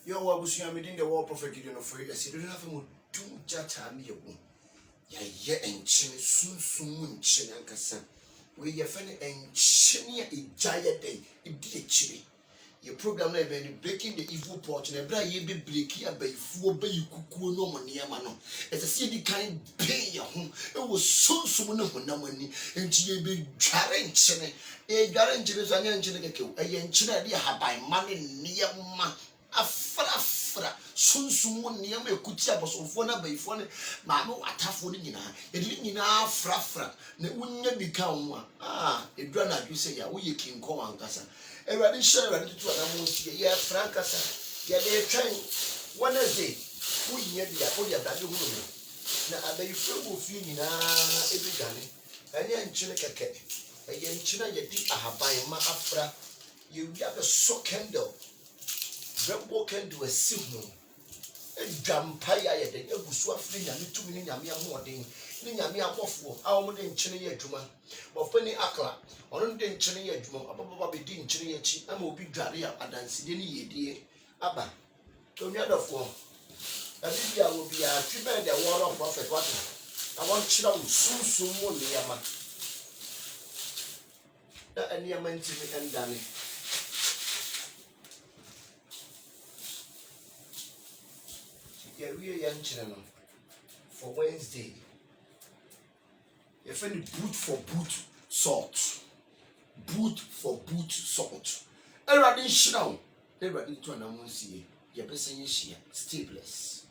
Yo wa busuya medin the war prophet Gideon of free as you don't have mu tum jata mi yo. Ya ye enchine sunsun nchine ankasa. We ye fene enchine ya ijaya day idi echire. Your program na be breaking the evil porch na bra ye be break ya be fuo be yikukuo no mo niam no. Ese se di kan pay ya ho. E wo sunsun no honam ani. Enti ye be dware nchine. E dware nchine so anya nchine kekew. E ye nchine de haban ma ne niam afra sunsun mo niam ekuti abosofo na bayifo ne ma no atafo ne nyina. E di nyina afra na wonya bi kan ho edura na adwu se ya wo ye kinko ankasa. Everybody share ready to announce ye frankasa ye dey train Wednesday who ye dia for dia brade hu no na abayi frego fi nyina ebigane anya nchine keke ye nchine ye di ahaban ma afra ye wia be so candle rembo candle asi hu edwampa ya ye de egusu afri nyame tumi ni nyame ahoden ni nyame abofo a wo de nchine ye adwuma bofani akla ono de nchine ye adwuma ababa be di nchine ye chi ama obi dware ya adanse de ni yedie aba to nyadofo abibia wo bia twibe de word of prophet what I want chira wo sunsun mo ne yama da aniyama ntimi endane we are young for Wednesday. If any boot for boot salt. Boot for boot salt. Everybody shroud. Everybody to announce ye. Your blessing is here. Stay blessed.